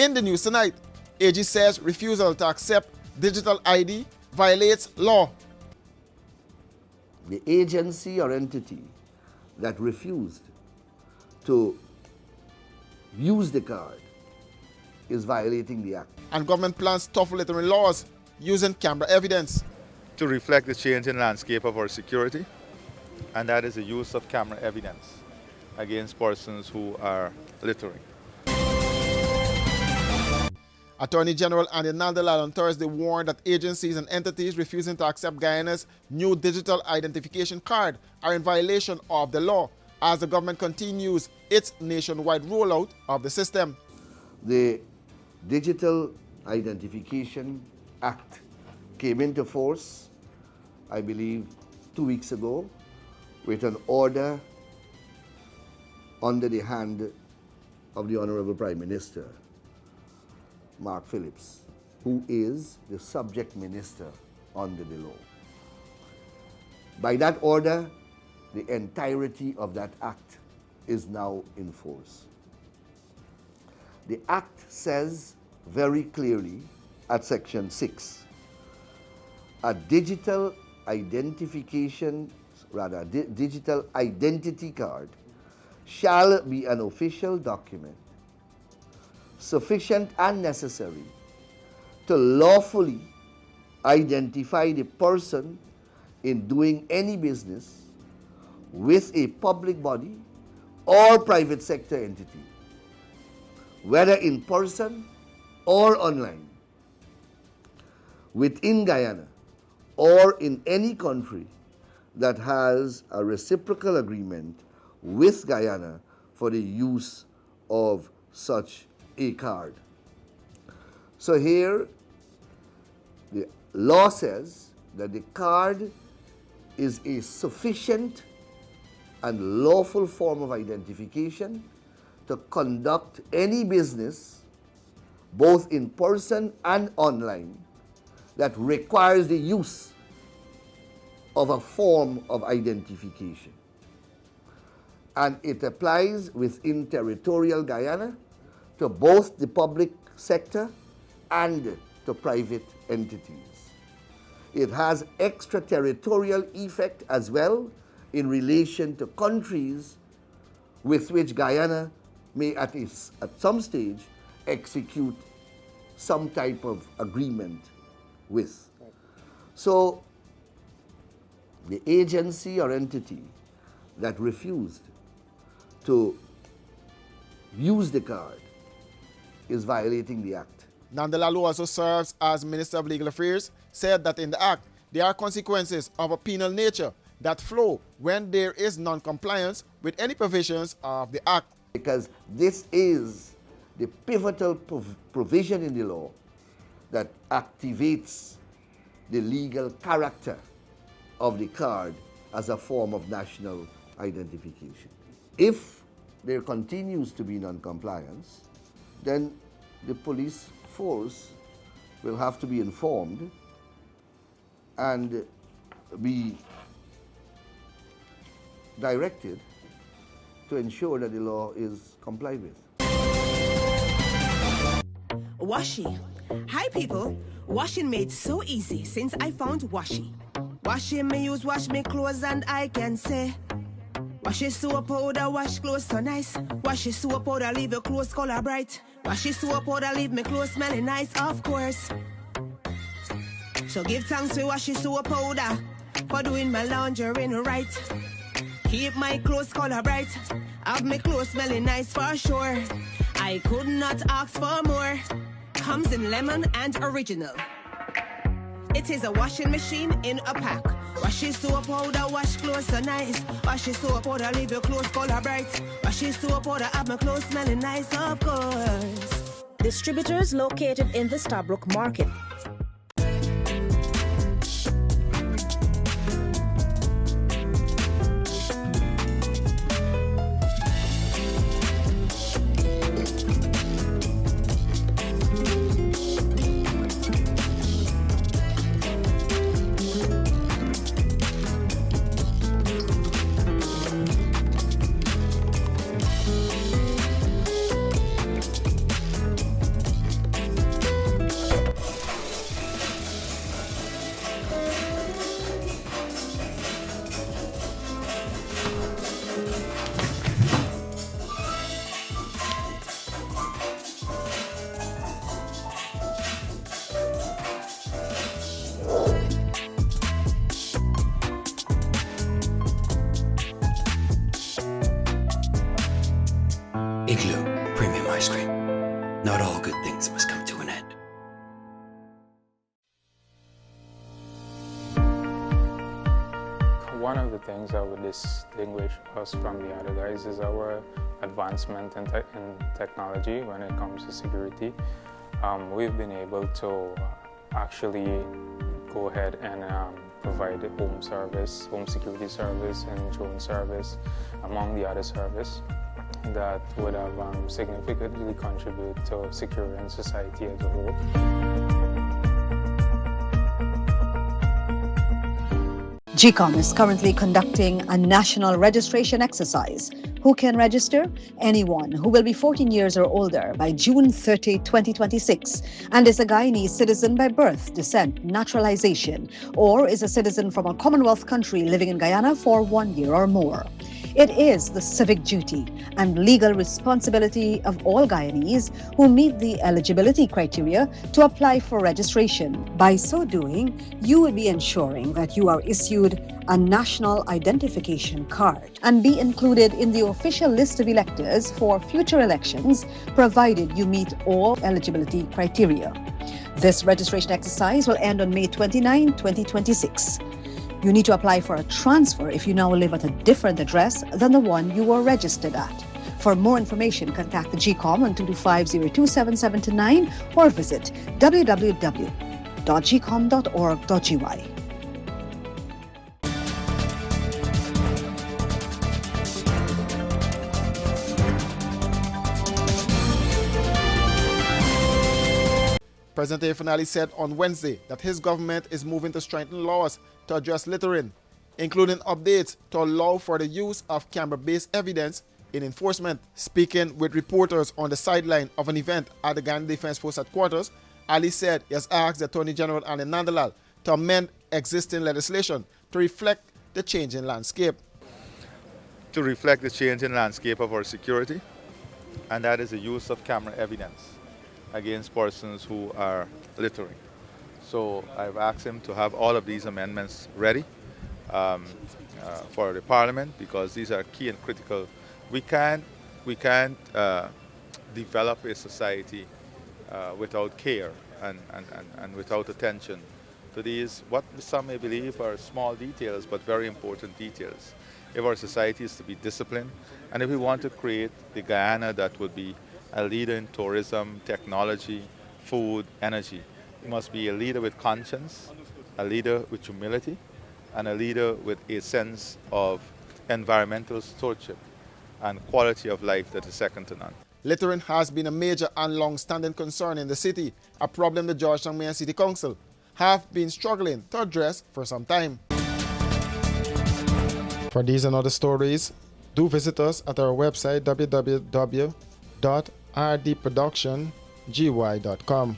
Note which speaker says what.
Speaker 1: In the news tonight, AG says refusal to accept digital ID violates law.
Speaker 2: The agency or entity that refused to use the card is violating the act.
Speaker 1: And government plans tough littering laws using camera evidence.
Speaker 3: To reflect the change in landscape of our security, and that is the use of camera evidence against persons who are littering.
Speaker 1: Attorney General Andy Nandalal on Thursday warned that agencies and entities refusing to accept Guyana's new digital identification card are in violation of the law as the government continues its nationwide rollout of the system.
Speaker 2: The Digital Identification Act came into force, I believe, 2 weeks ago with an order under the hand of the Honorable Prime Minister, Mark Phillips, who is the subject minister under the law. By that order, the entirety of that act is now in force. The act says very clearly at section 6, a digital identification, digital identity card shall be an official document sufficient and necessary to lawfully identify the person in doing any business with a public body or private sector entity, whether in person or online, within Guyana or in any country that has a reciprocal agreement with Guyana for the use of such a card. So here, the law says that the card is a sufficient and lawful form of identification to conduct any business, both in person and online, that requires the use of a form of identification. And it applies within territorial Guyana to both the public sector and to private entities. It has extraterritorial effect as well in relation to countries with which Guyana may at some stage execute some type of agreement with. So the agency or entity that refused to use the card is violating the act.
Speaker 1: Nandalal, who also serves as Minister of Legal Affairs, said that in the act there are consequences of a penal nature that flow when there is non-compliance with any provisions of the act.
Speaker 2: Because this is the pivotal provision in the law that activates the legal character of the card as a form of national identification. If there continues to be non-compliance, then the police force will have to be informed and be directed to ensure that the law is complied with.
Speaker 4: Washi. Hi people. Washing made so easy since I found Washi. Washing me use wash me clothes and I can say Washi soap powder wash clothes so nice. Washi soap powder leave your clothes color bright. Washi soap powder leave me clothes smelling nice, of course. So give thanks to Washi soap powder for doing my laundry right. Keep my clothes color bright. Have my clothes smelling nice for sure. I could not ask for more. Comes in lemon and original. It is a washing machine in a pack. Washi soap powder wash clothes so nice. Washi soap powder leave your clothes color bright. Washi soap powder have my clothes smelling nice, of course.
Speaker 5: Distributors located in the Stabrook Market.
Speaker 6: One of the things that would distinguish us from the other guys is our advancement in technology when it comes to security. We've been able to actually go ahead and provide home service, home security service, and drone service, among the other service that would have significantly contributed to securing society as a whole.
Speaker 7: GCOM is currently conducting a national registration exercise. Who can register? Anyone who will be 14 years or older by June 30, 2026, and is a Guyanese citizen by birth, descent, naturalization, or is a citizen from a Commonwealth country living in Guyana for 1 year or more. It is the civic duty and legal responsibility of all Guyanese who meet the eligibility criteria to apply for registration. By so doing, you will be ensuring that you are issued a national identification card and be included in the official list of electors for future elections, provided you meet all eligibility criteria. This registration exercise will end on May 29, 2026. You need to apply for a transfer if you now live at a different address than the one you were registered at. For more information, contact the GCOM on 225-027729 or visit www.gcom.org.gy.
Speaker 1: President Finale said on Wednesday that his government is moving to strengthen laws to address littering, including updates to allow for the use of camera-based evidence in enforcement. Speaking with reporters on the sideline of an event at the Ghana Defense Force headquarters, Ali said he has asked the Attorney General and Nandalal to amend existing legislation to reflect the changing landscape.
Speaker 3: To reflect the changing landscape of our security, and that is the use of camera evidence against persons who are littering. So I've asked him to have all of these amendments ready for the Parliament, because these are key and critical. We can't develop a society without care and without attention to these, what some may believe are small details, but very important details. If our society is to be disciplined, and if we want to create the Guyana that would be a leader in tourism, technology, food, energy, we must be a leader with conscience, a leader with humility, and a leader with a sense of environmental stewardship and quality of life that is second to none.
Speaker 1: Littering has been a major and long-standing concern in the city, a problem the Georgetown Mayor and City Council have been struggling to address for some time. For these and other stories, do visit us at our website www.rdproductiongy.com.